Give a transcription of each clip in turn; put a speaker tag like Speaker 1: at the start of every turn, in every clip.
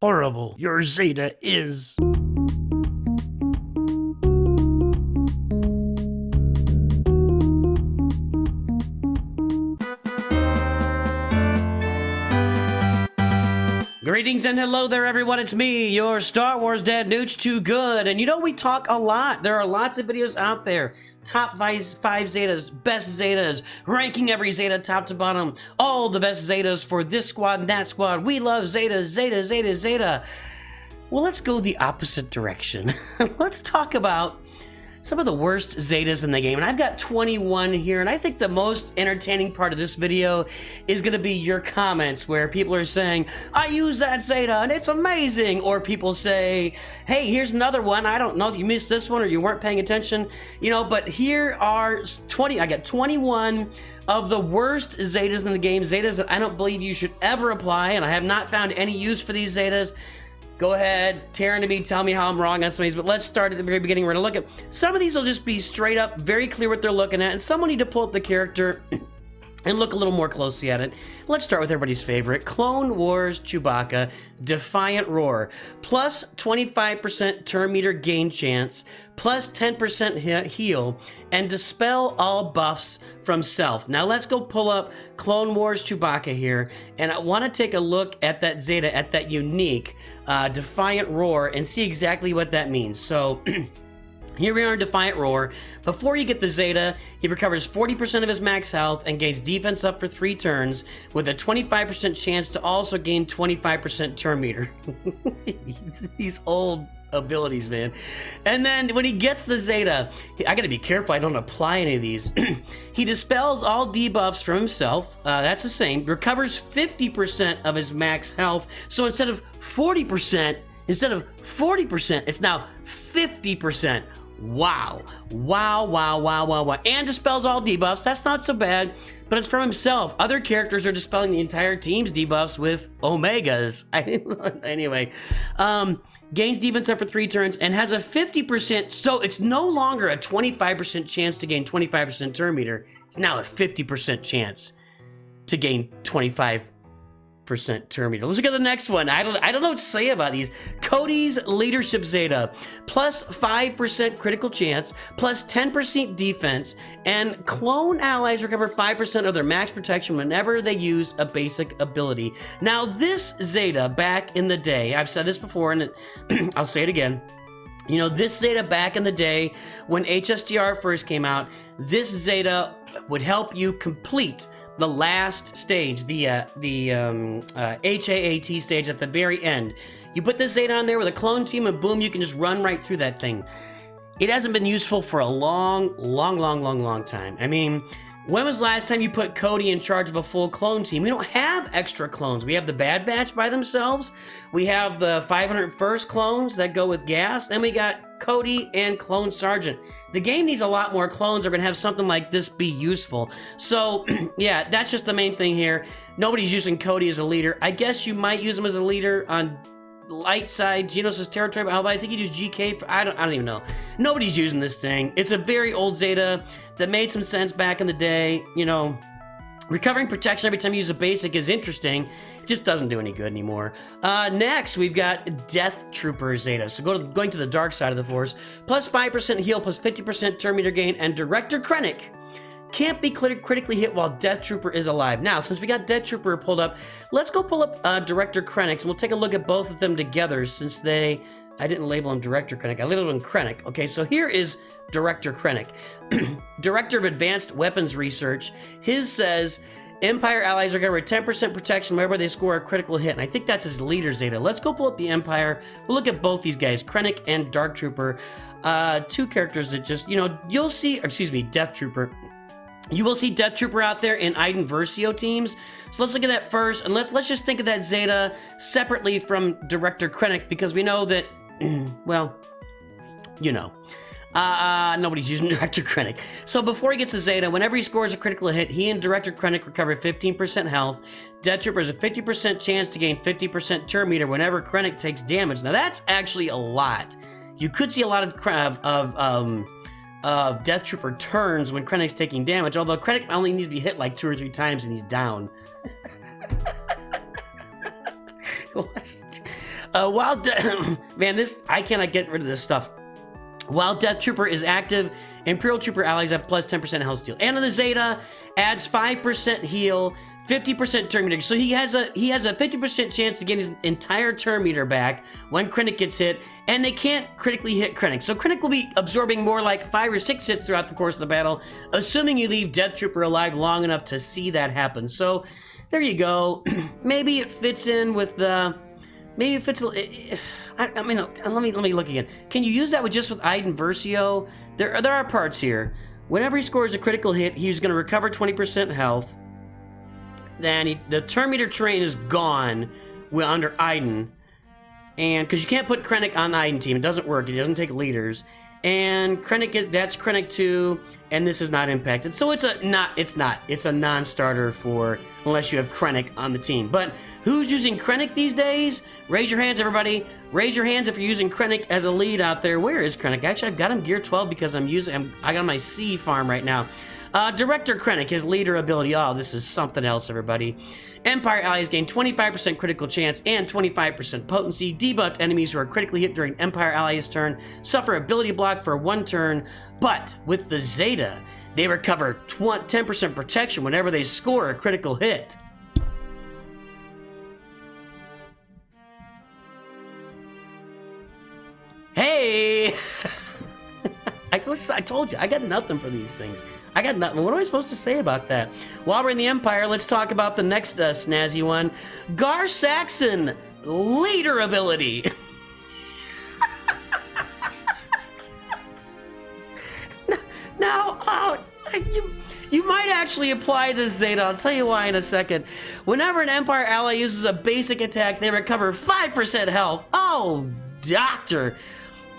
Speaker 1: horrible your Zeta is. Greetings and hello there, everyone. It's me, your Star Wars dad, Nooch Too Good. And you know, we talk a lot. There are lots of videos out there. Top 5 Zetas, best Zetas, ranking every Zeta top to bottom. All the best Zetas for this squad and that squad. We love Zeta, Zeta, Zeta, Zeta. Well, let's go the opposite direction. Let's talk about some of the worst Zetas in the game. And I've got 21 here, and I think the most entertaining part of this video is gonna be your comments where people are saying, I use that Zeta and it's amazing. Or people say, hey, here's another one. I don't know if you missed this one or you weren't paying attention, you know, but here are I got 21 of the worst Zetas in the game. Zetas that I don't believe you should ever apply, and I have not found any use for these Zetas. Go ahead, tear into me, tell me how I'm wrong on some of these, but let's start at the very beginning. We're gonna look at, some of these will just be straight up, very clear what they're looking at, and some will need to pull up the character and look a little more closely at it. Let's start with everybody's favorite, Clone Wars Chewbacca, Defiant Roar. Plus 25% turn meter gain chance, plus 10% heal, and dispel all buffs from self. Now let's go pull up Clone Wars Chewbacca here, and I want to take a look at that Zeta, at that unique Defiant Roar, and see exactly what that means. So here we are in Defiant Roar. Before you get the Zeta, he recovers 40% of his max health and gains defense up for 3 turns, with a 25% chance to also gain 25% turn meter. These old abilities, man. And then when he gets the Zeta, I gotta be careful I don't apply any of these. He dispels all debuffs from himself. That's the same. Recovers 50% of his max health. So instead of 40%, it's now 50%. Wow. Wow, wow, wow, wow, wow. And dispels all debuffs. That's not so bad, but it's from himself. Other characters are dispelling the entire team's debuffs with Omegas. Anyway, gains defense up for 3 turns and has a 50%, so it's no longer a 25% chance to gain 25% turn meter. It's now a 50% chance to gain 25% turn meter. Let's look at the next one. I don't know what to say about these. Cody's Leadership Zeta, plus 5% critical chance, plus 10% defense, and clone allies recover 5% of their max protection whenever they use a basic ability. Now this Zeta back in the day, I've said this before and I'll say it again. You know, this Zeta back in the day when HSDR first came out, this Zeta would help you complete the last stage, the HAAT stage at the very end. You put this Zeta on there with a clone team and boom, you can just run right through that thing. It hasn't been useful for a long time. I mean, when was the last time you put Cody in charge of a full clone team? We don't have extra clones. We have the Bad Batch by themselves. We have the 501st clones that go with gas. Then we got Cody and Clone Sergeant. The game needs a lot more clones. Are going to have something like this be useful. So, yeah, that's just the main thing here. Nobody's using Cody as a leader. I guess you might use him as a leader on light side, Geonosis territory, although I think you use GK for, I don't even know. Nobody's using this thing. It's a very old Zeta that made some sense back in the day. You know, recovering protection every time you use a basic is interesting. It just doesn't do any good anymore. Next, we've got Death Trooper Zeta. So going to the dark side of the Force. Plus 5% heal, plus 50% turn meter gain, and Director Krennic can't be critically hit while Death Trooper is alive. Now, since we got Death Trooper pulled up, let's go pull up Director Krennic, and we'll take a look at both of them together since I didn't label him Director Krennic, I labeled him Krennic. Okay, so here is Director Krennic. Director of Advanced Weapons Research. His says, Empire allies are going to have 10% protection whenever they score a critical hit, and I think that's his leader Zeta. Let's go pull up the Empire. We'll look at both these guys, Krennic and Dark Trooper. 2 characters that just, you know, you'll see, Death Trooper. You will see Death Trooper out there in Iden Versio teams. So let's look at that first, and let's just think of that Zeta separately from Director Krennic, because we know that, well, you know. Nobody's using Director Krennic. So before he gets a Zeta, whenever he scores a critical hit, he and Director Krennic recover 15% health. Death Trooper has a 50% chance to gain 50% turn meter whenever Krennic takes damage. Now that's actually a lot. You could see a lot of Death Trooper turns when Krennic's taking damage, although Krennic only needs to be hit like 2 or 3 times and he's down. Man, I cannot get rid of this stuff. While Death Trooper is active, Imperial Trooper allies have plus 10% health steal. And on the Zeta, adds 5% heal, 50% turn meter. So he has a 50% chance to get his entire turn meter back when Krennic gets hit, and they can't critically hit Krennic. So Krennic will be absorbing more like 5 or 6 hits throughout the course of the battle, assuming you leave Death Trooper alive long enough to see that happen. So there you go. Maybe it fits in with the... Maybe it fits... I mean, let me look again. Can you use that with Iden Versio? There are parts here. Whenever he scores a critical hit, he's going to recover 20% health. Then the turn meter terrain is gone under Iden. And because you can't put Krennic on the Iden team. It doesn't work. It doesn't take leaders. And Krennic, that's Krennic 2, and this is not impacted. So it's a non-starter for unless you have Krennic on the team. But who's using Krennic these days? Raise your hands, everybody. Raise your hands if you're using Krennic as a lead out there. Where is Krennic? Actually, I've got him gear 12 because I got my C farm right now. Director Krennic, his leader ability. Oh, this is something else, everybody. Empire allies gain 25% critical chance and 25% potency. Debuffed enemies who are critically hit during Empire allies' turn suffer ability block for 1 turn. But with the Zeta, they recover 10% protection whenever they score a critical hit. Hey! I told you, I got nothing for these things. I got nothing. What am I supposed to say about that? While we're in the Empire, let's talk about the next snazzy one. Gar Saxon, leader ability. Now, you might actually apply this Zeta. I'll tell you why in a second. Whenever an Empire ally uses a basic attack, they recover 5% health. Oh, doctor.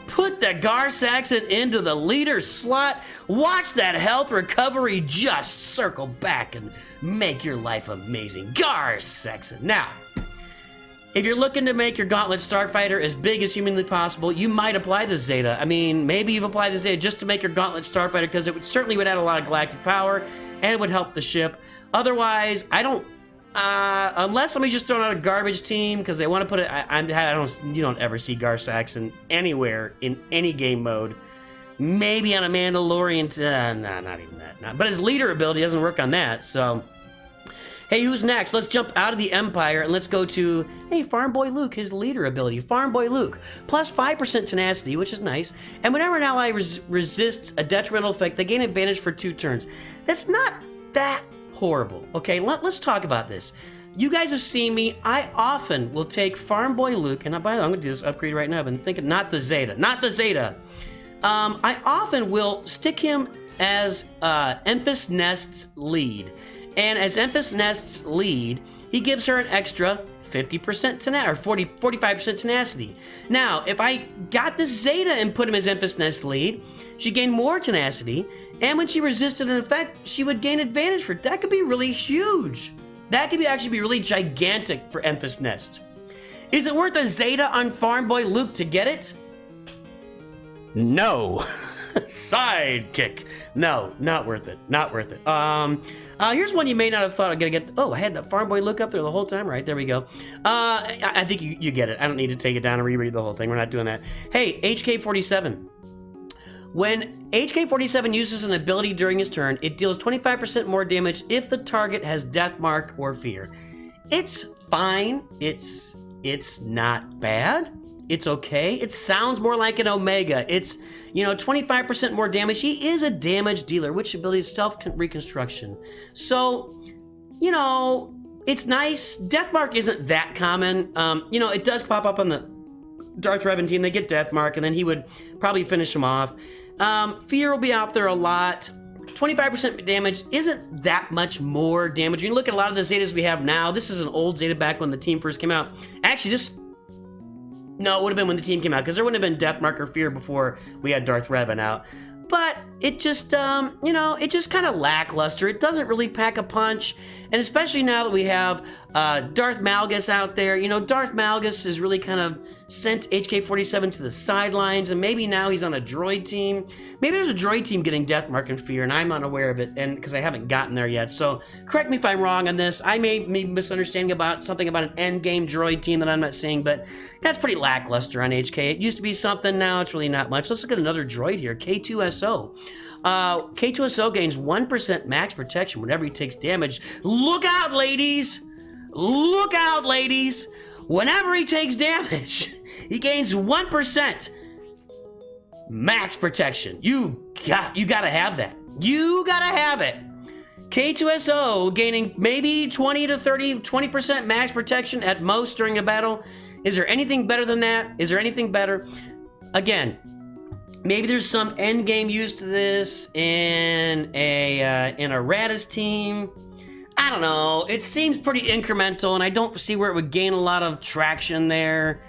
Speaker 1: Put the Gar Saxon into the leader slot. Watch that health recovery just circle back and make your life amazing. Gar Saxon. Now, if you're looking to make your Gauntlet Starfighter as big as humanly possible, you might apply the Zeta. I mean, maybe you've applied the Zeta just to make your Gauntlet Starfighter because it certainly would add a lot of galactic power and it would help the ship. Otherwise, I don't... unless somebody's just throwing out a garbage team because they want to put it, you don't ever see Gar Saxon anywhere in any game mode. Maybe on a Mandalorian, nah, not even that. But his leader ability doesn't work on that, so. Hey, who's next? Let's jump out of the Empire and let's go to, hey, Farm Boy Luke, his leader ability. Farm Boy Luke, plus 5% tenacity, which is nice. And whenever an ally resists a detrimental effect, they gain advantage for 2 turns. That's not that horrible. Okay, let's talk about this. You guys have seen me. I often will take Farm Boy Luke, and by the way, I'm going to do this upgrade right now. I've been thinking, not the Zeta. I often will stick him as Emphas Nest's lead. And as Emphas Nest's lead, he gives her an extra 50% tenacity, or 45% tenacity. Now, if I got the Zeta and put him as Emphas Nest lead, she gained more tenacity, and when she resisted an effect, she would gain advantage for it. That could be really huge. That could actually be really gigantic for Emphas Nest. Is it worth a Zeta on Farm Boy Luke to get it? No. Sidekick. No, not worth it. Not worth it. Here's one you may not have thought I'm gonna get. Oh, I had that Farm Boy Luke up there the whole time. Right, there we go. I think you get it. I don't need to take it down and reread the whole thing. We're not doing that. Hey, HK-47. When HK-47 uses an ability during his turn, it deals 25% more damage if the target has Death Mark or Fear. It's fine. It's not bad. It's okay. It sounds more like an Omega. It's, 25% more damage. He is a damage dealer, which ability is self-reconstruction. So, it's nice. Death Mark isn't that common. It does pop up on the Darth Revan team. They get Death Mark, and then he would probably finish him off. Fear will be out there a lot. 25% damage isn't that much more damage. When you look at a lot of the Zetas we have now, this is an old Zeta back when the team first came out. Actually, no, it would have been when the team came out, because there wouldn't have been Death Mark or Fear before we had Darth Revan out. But it just, you know, it just kind of lackluster. It doesn't really pack a punch. And especially now that we have Darth Malgus out there, you know, Darth Malgus is really kind of sent HK-47 to the sidelines, and maybe now he's on a droid team. Maybe there's a droid team getting Death Mark and Fear, and I'm unaware of it, and because I haven't gotten there yet. So correct me if I'm wrong on this. I may be misunderstanding about something about an endgame droid team that I'm not seeing, but that's pretty lackluster on HK. It used to be something, now it's really not much. Let's look at another droid here, K2SO. K2SO gains 1% max protection whenever he takes damage. Look out, ladies! Look out, ladies! Whenever he takes damage, he gains 1% max protection. You gotta have that. You gotta have it. K2SO gaining maybe 20% max protection at most during a battle. Is there anything better than that? Is there anything better? Again, maybe there's some end game use to this in a Radis team. I don't know. It seems pretty incremental, and I don't see where it would gain a lot of traction there.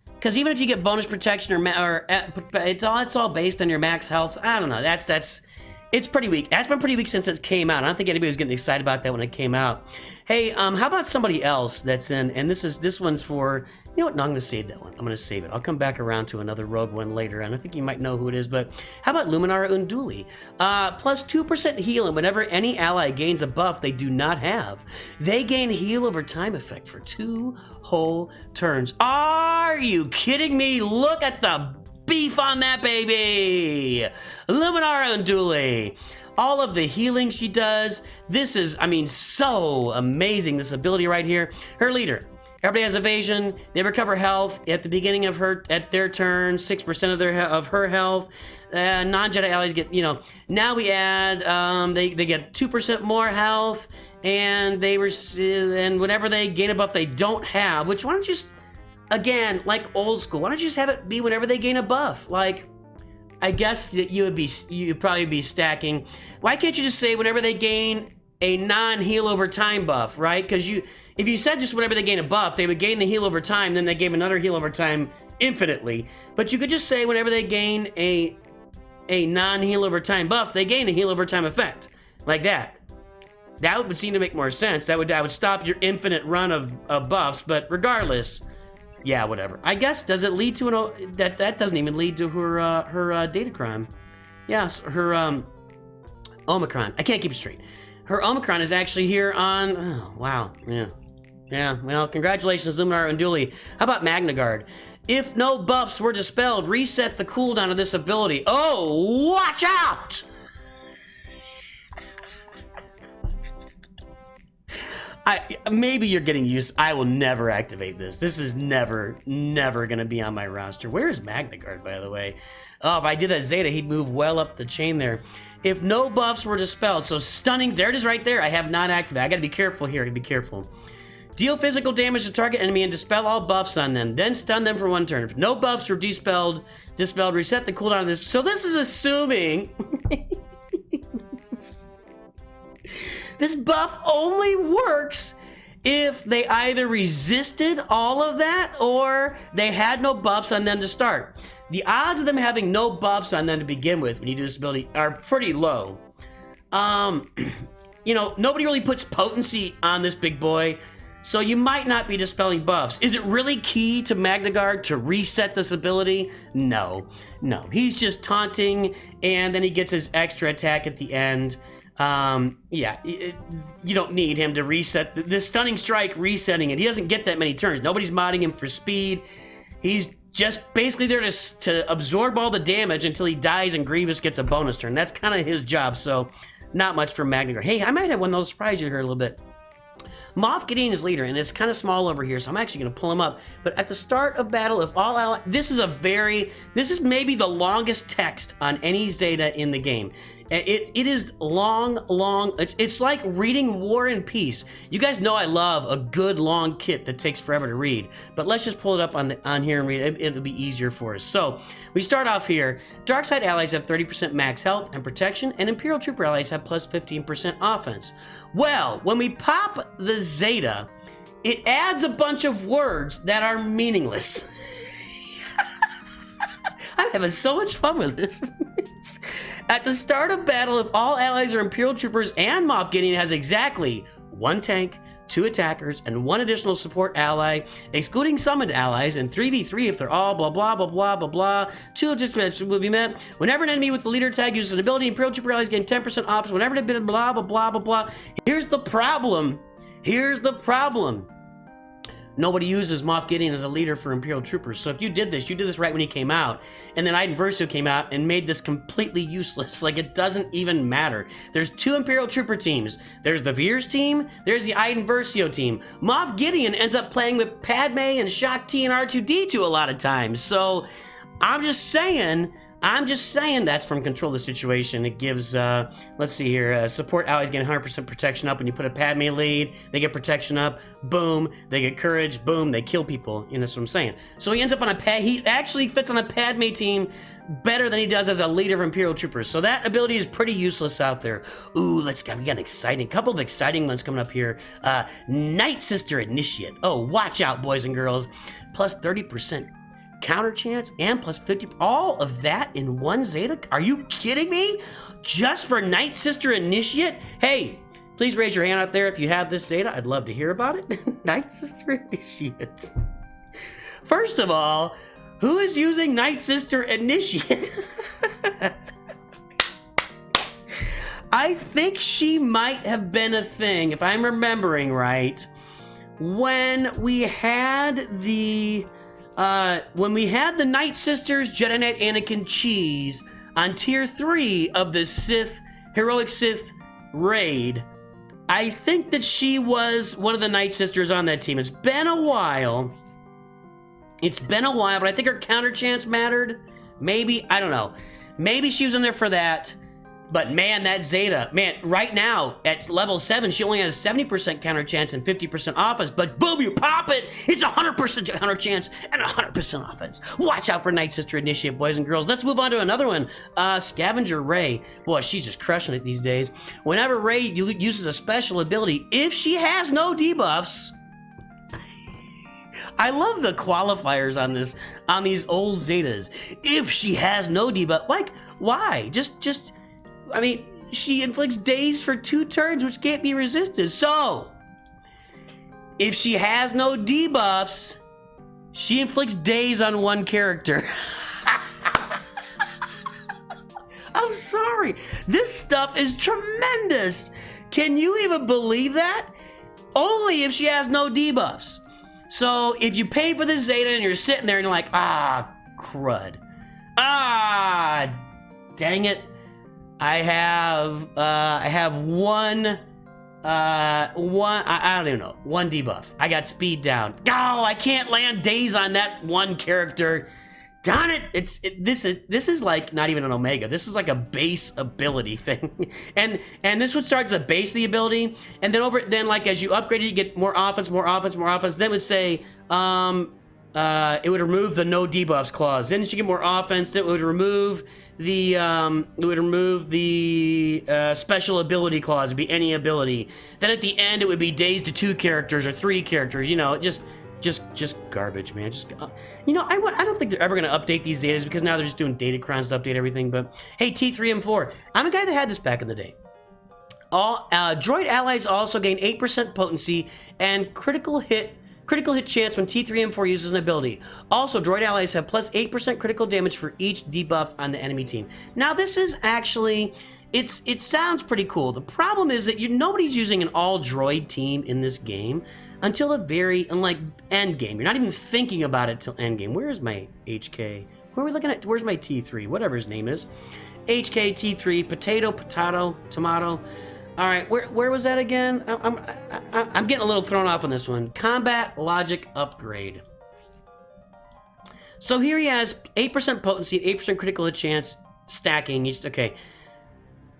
Speaker 1: Because even if you get bonus protection it's all based on your max health. I don't know. It's pretty weak. That's been pretty weak since it came out. I don't think anybody was getting excited about that when it came out. Hey, how about somebody else that's in? And this one's for. You know what? No, I'm going to save that one. I'm going to save it. I'll come back around to another rogue one later, and I think you might know who it is, but how about Luminara Unduli? Plus 2% heal, and whenever any ally gains a buff they do not have, they gain heal over time effect for 2 whole turns. Are you kidding me? Look at the beef on that baby! Luminara Unduli! All of the healing she does. This is, I mean, so amazing, this ability right here. Her leader. Everybody has evasion. They recover health at the beginning of their turn, 6% of her health. Non-Jedi allies get, you know. Now we add, they get 2% more health, and and whenever they gain a buff they don't have. Which why don't you just, again, like old school? Why don't you just have it be whenever they gain a buff? Like, I guess that you'd probably be stacking. Why can't you just say whenever they gain a non-heal over time buff, right? Because if you said just whenever they gain a buff, they would gain the heal over time, then they gave another heal over time infinitely. But you could just say whenever they gain a non-heal over time buff, they gain a heal over time effect. Like that. That would seem to make more sense. That would stop your infinite run of buffs, but regardless, yeah, whatever. I guess, does it lead to that doesn't even lead to her data crime. Yes, her Omicron. I can't keep it straight. Her Omicron is actually here on... Oh, wow. Yeah, well, congratulations, Luminara Unduli. How about MagnaGuard? If no buffs were dispelled, reset the cooldown of this ability. Oh, watch out! Maybe you're getting used. I will never activate this. This is never going to be on my roster. Where is MagnaGuard, by the way? Oh, if I did that Zeta, he'd move well up the chain there. If no buffs were dispelled, so stunning, there it is right there. I have not activated. I gotta be careful here, Deal physical damage to target enemy and dispel all buffs on them. Then stun them for 1 turn. If no buffs were dispelled, reset the cooldown of this. So this is assuming... This buff only works if they either resisted all of that or they had no buffs on them to start. The odds of them having no buffs on them to begin with when you do this ability are pretty low. You know, nobody really puts potency on this big boy, so you might not be dispelling buffs. Is it really key to MagnaGuard to reset this ability? No. He's just taunting, and then he gets his extra attack at the end. Yeah, you don't need him to reset. The stunning strike, resetting it. He doesn't get that many turns. Nobody's modding him for speed. He's just basically there to absorb all the damage until he dies and Grievous gets a bonus turn. That's kind of his job, so not much for MagnaGuard. Hey, I might have one that'll surprise you here a little bit. Moff Gideon is leader, and it's kind of small over here, so I'm actually going to pull him up. But at the start of battle, if all allies... This is maybe the longest text on any Zeta in the game. It is long. It's like reading War and Peace. You guys know I love a good long kit that takes forever to read. But let's just pull it up on here and read it. It'll be easier for us. So we start off here. Dark side allies have 30% max health and protection, and Imperial Trooper allies have plus 15% offense. Well, when we pop the Zeta, it adds a bunch of words that are meaningless. I'm having so much fun with this. At the start of battle, if all allies are Imperial troopers and Moff Gideon has exactly 1 tank, 2 attackers, and 1 additional support ally, excluding summoned allies, and 3v3 if they're all blah blah blah blah blah blah. 2 objectives will be met. Whenever an enemy with the leader tag uses an ability, Imperial trooper allies gain 10% off. Whenever they blah blah blah blah blah. Here's the problem. Here's the problem. Nobody uses Moff Gideon as a leader for Imperial troopers. So if you did this right when he came out, and then Iden Versio came out and made this completely useless. Like, it doesn't even matter. There's 2 Imperial trooper teams. There's the Veers team, there's the Iden Versio team. Moff Gideon ends up playing with Padme and Shakti and R2-D2 a lot of times. So I'm just saying that's from Control the Situation. It gives, let's see here, support allies get 100% protection up. When you put a Padme lead, they get protection up, boom, they get courage, boom, they kill people, that's what I'm saying. So he ends up on he actually fits on a Padme team better than he does as a leader of Imperial troopers. So that ability is pretty useless out there. Ooh, we got an exciting, couple of exciting ones coming up here. Nightsister Initiate. Oh, watch out, boys and girls. Plus 30% counter chance and plus 50, all of that in 1 Zeta? Are you kidding me? Just for Nightsister Initiate? Hey, please raise your hand out there if you have this Zeta. I'd love to hear about it. Nightsister Initiate. First of all, who is using Nightsister Initiate? I think she might have been a thing, if I'm remembering right, when we had the Night Sisters, Jedi Knight Anakin Cheese on tier 3 of the Heroic Sith raid. I think that she was one of the Night Sisters on that team. It's been a while, but I think her counter chance mattered. Maybe, I don't know. Maybe she was in there for that. But man, that Zeta, man, right now at level 7, she only has 70% counter chance and 50% offense. But boom, you pop it, it's 100% counter chance and 100% offense. Watch out for Nightsister Initiate, boys and girls. Let's move on to another one. Scavenger Rey. Boy, she's just crushing it these days. Whenever Rey uses a special ability, if she has no debuffs, I love the qualifiers on these old Zetas. If she has no debuff, like, why? I mean, she inflicts daze for 2 turns, which can't be resisted. So, if she has no debuffs, she inflicts daze on 1 character. I'm sorry. This stuff is tremendous. Can you even believe that? Only if she has no debuffs. So, if you pay for this Zeta and you're sitting there and you're like, crud. Dang it. I have one, I don't even know, 1 debuff. I got speed down. Oh, I can't land daze on that 1 character. Darn it! This is like not even an Omega. This is like a base ability thing, and this one starts at base of the ability, and then like as you upgrade it, you get more offense, more offense, more offense. Then it would say it would remove the no debuffs clause. Then you get more offense. Then it would remove the special ability clause. It'd be any ability. Then at the end, it would be days to 2 characters or 3 characters. Just garbage, man. I don't think they're ever gonna update these Zetas because now they're just doing data crowns to update everything. But hey, T3 and 4. I'm a guy that had this back in the day. All droid allies also gain 8% potency and critical hit chance when T3 M4 uses an ability. Also, droid allies have plus 8% critical damage for each debuff on the enemy team. Now, this is actually, it sounds pretty cool. The problem is that nobody's using an all droid team in this game until a very, end game. You're not even thinking about it till end game. Where is my HK? Where are we looking at? Where's my T3? Whatever his name is. HK, T3, potato, tomato. All right, where was that again? I'm getting a little thrown off on this one. Combat logic upgrade. So here he has 8% potency, 8% critical hit chance, stacking. Okay.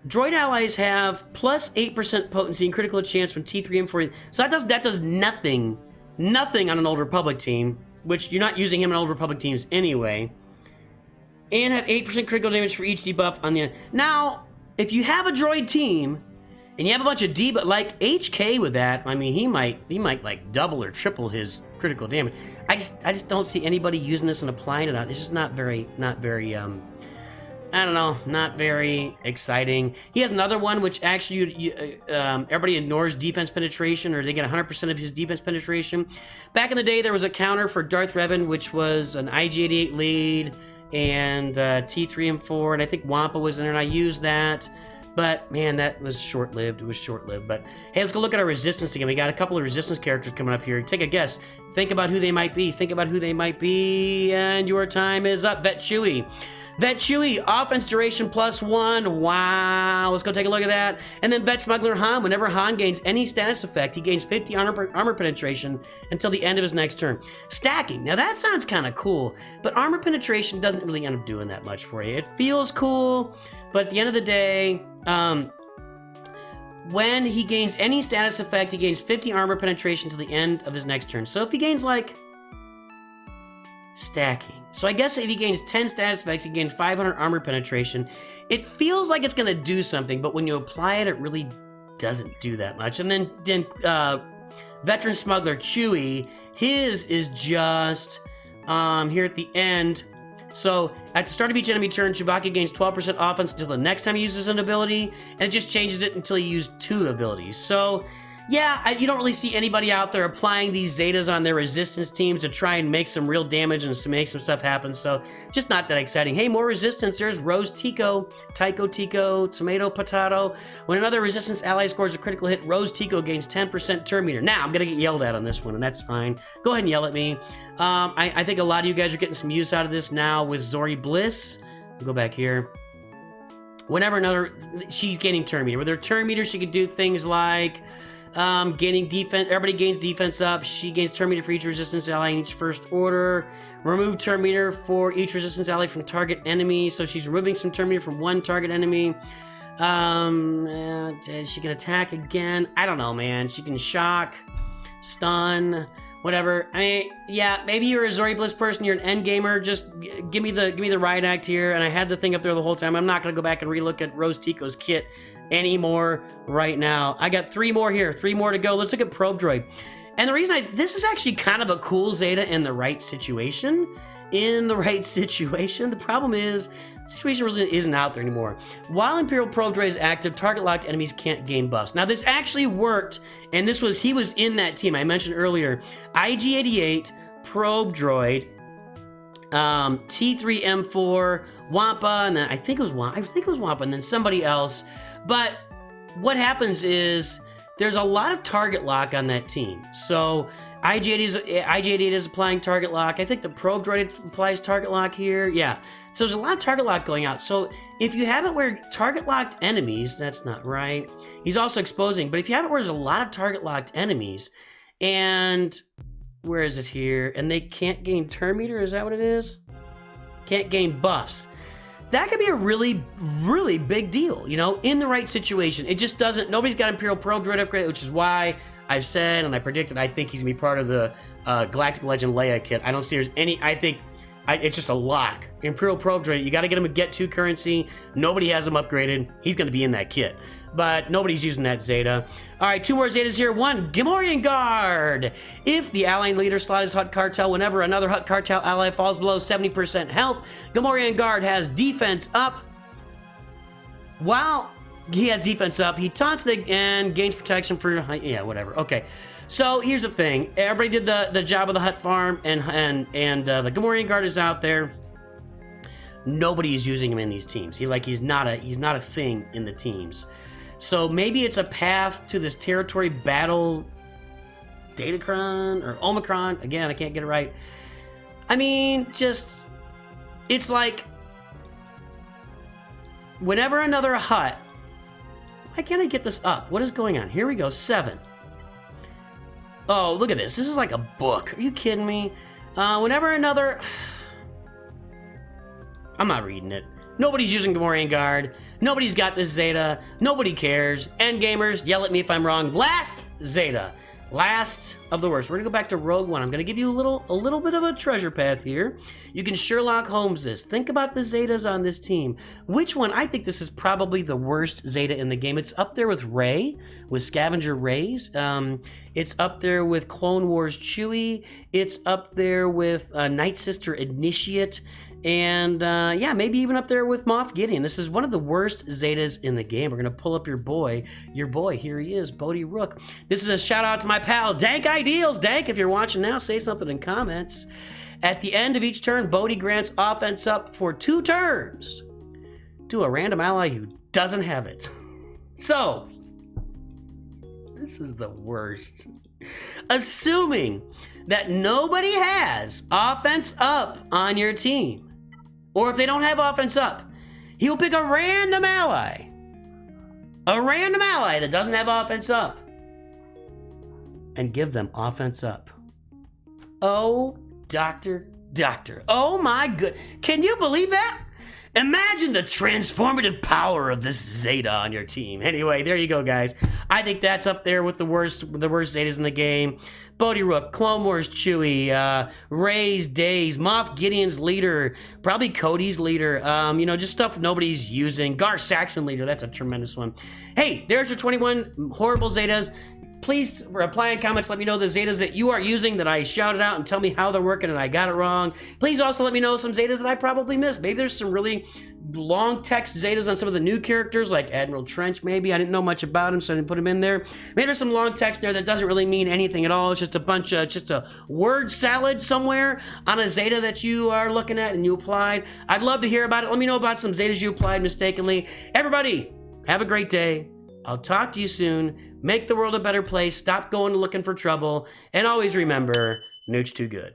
Speaker 1: Droid allies have plus 8% potency and critical hit chance from T3 and 4. So that does nothing on an Old Republic team, which you're not using him in Old Republic teams anyway. And have 8% critical damage for each debuff on the end. Now, if you have a droid team and you have a bunch of debuff, like HK with that, I mean, he might like double or triple his critical damage. I just don't see anybody using this and applying it on. It's just not very I don't know, not very exciting. He has another one which actually everybody ignores defense penetration, or they get 100% of his defense penetration. Back in the day, there was a counter for Darth Revan, which was an IG-88 lead and T3M4, and I think Wampa was in there, and I used that. But, man, that was short-lived. It was short-lived. But, hey, let's go look at our resistance again. We got a couple of resistance characters coming up here. Take a guess. Think about who they might be. Think about who they might be. And your time is up. Vet Chewie. Vet Chewie, offense duration +1. Wow. Let's go take a look at that. And then Vet Smuggler Han. Whenever Han gains any status effect, he gains 50 armor penetration until the end of his next turn. Stacking. Now, that sounds kind of cool. But armor penetration doesn't really end up doing that much for you. It feels cool. But at the end of the day, when he gains any status effect, he gains 50 armor penetration to the end of his next turn. So if he gains, like, stacking. So I guess if he gains 10 status effects, he gains 500 armor penetration. It feels like it's going to do something, but when you apply it, it really doesn't do that much. And then Veteran Smuggler Chewie, his is just here at the end. So, at the start of each enemy turn, Chewbacca gains 12% offense until the next time he uses an ability, and it just changes it until he used 2 abilities. So, yeah, you don't really see anybody out there applying these Zetas on their resistance teams to try and make some real damage and to make some stuff happen, so just not that exciting. Hey, more resistance. There's Rose Tico, Tico, Tomato, Potato. When another resistance ally scores a critical hit, Rose Tico gains 10% turn meter. Now, I'm going to get yelled at on this one, and that's fine. Go ahead and yell at me. I think a lot of you guys are getting some use out of this now with Zori Bliss. I'll go back here. Whenever she's gaining turn meter. With her turn meter, she can do things like gaining defense. Everybody gains defense up. She gains turn meter for each resistance ally in each first order. Remove turn meter for each resistance ally from target enemy. So she's removing some turn meter from one target enemy. She can attack again. I don't know, man. She can shock, stun, whatever. I mean, yeah, maybe you're a Zori Bliss person, you're an end gamer, just give me the riot act here, and I had the thing up there the whole time. I'm not going to go back and relook at Rose Tico's kit anymore right now. I got 3 more here, 3 more to go. Let's look at Probe Droid. And the reason this is actually kind of a cool Zeta in the right situation. The problem is, the situation really isn't out there anymore. While Imperial Probe Droid is active, target-locked enemies can't gain buffs. Now, this actually worked, and he was in that team I mentioned earlier. IG-88, Probe Droid, T3M4, Wampa, and then I think it was Wampa, and then somebody else. But what happens is there's a lot of target lock on that team. So IG-88 is applying target lock. I think the Probe Droid applies target lock here. Yeah. So there's a lot of target lock going out. So if you have it where target locked enemies, that's not right. He's also exposing. But if you have it where there's a lot of target locked enemies, and where is it here? And they can't gain turn meter. Is that what it is? Can't gain buffs. That could be a really, really big deal, you know, in the right situation. It just doesn't. Nobody's got Imperial Probe Droid upgrade, which is why I've said and I predicted I think he's going to be part of the Galactic Legend Leia kit. I don't see there's any. It's just a lock. Imperial Probe Droid, you got to get him a Get 2 currency. Nobody has him upgraded. He's going to be in that kit. But nobody's using that Zeta. All right, 2 more Zetas here. 1, Gamorrean Guard. If the ally leader slot is Hutt Cartel, whenever another Hutt Cartel ally falls below 70% health, Gamorrean Guard has defense up. While he has defense up, he taunts and gains protection for, yeah, whatever. Okay. So here's the thing. Everybody did the job of the Hutt farm, and the Gamorrean Guard is out there. Nobody is using him in these teams. He's not a thing in the teams. So maybe it's a path to this territory battle, Datacron or Omicron. Again, I can't get it right. I mean, it's like whenever another Hutt. Why can't I get this up? What is going on? Here we go. 7. Oh, look at this. This is like a book. Are you kidding me? Whenever another... I'm not reading it. Nobody's using Gamorrean Guard. Nobody's got this Zeta. Nobody cares. End gamers, yell at me if I'm wrong. Last Zeta. Last of the worst. We're going to go back to Rogue One. I'm going to give you a little bit of a treasure path here. You can Sherlock Holmes this. Think about the Zetas on this team. Which one? I think this is probably the worst Zeta in the game. It's up there with Rey, with Scavenger Reys. It's up there with Clone Wars Chewie. It's up there with Nightsister Initiate. And yeah, maybe even up there with Moff Gideon. This is one of the worst Zetas in the game. We're gonna pull up your boy. Here he is, Bodhi Rook. This is a shout out to my pal, Dank Ideals. Dank, if you're watching now, say something in comments. At the end of each turn, Bodhi grants offense up for 2 turns to a random ally who doesn't have it. So, this is the worst. Assuming that nobody has offense up on your team, or if they don't have offense up, he will pick a random ally that doesn't have offense up, and give them offense up. Oh, Doctor. Oh my good. Can you believe that? Imagine the transformative power of this Zeta on your team. Anyway, there you go, guys. I think that's up there with the worst Zetas in the game. Bodhi Rook, Clone Wars Chewie, Rey's Days, Moff Gideon's leader, probably Cody's leader. You know, just stuff nobody's using. Gar Saxon leader, that's a tremendous one. Hey, there's your 21 horrible Zetas. Please reply in comments, let me know the Zetas that you are using that I shouted out and tell me how they're working and I got it wrong. Please also let me know some Zetas that I probably missed. Maybe there's some really long text Zetas on some of the new characters like Admiral Trench maybe. I didn't know much about him, so I didn't put him in there. Maybe there's some long text there that doesn't really mean anything at all. It's just a bunch of, just a word salad somewhere on a Zeta that you are looking at and you applied. I'd love to hear about it. Let me know about some Zetas you applied mistakenly. Everybody, have a great day. I'll talk to you soon. Make the world a better place. Stop going looking for trouble. And always remember, Nooch too good.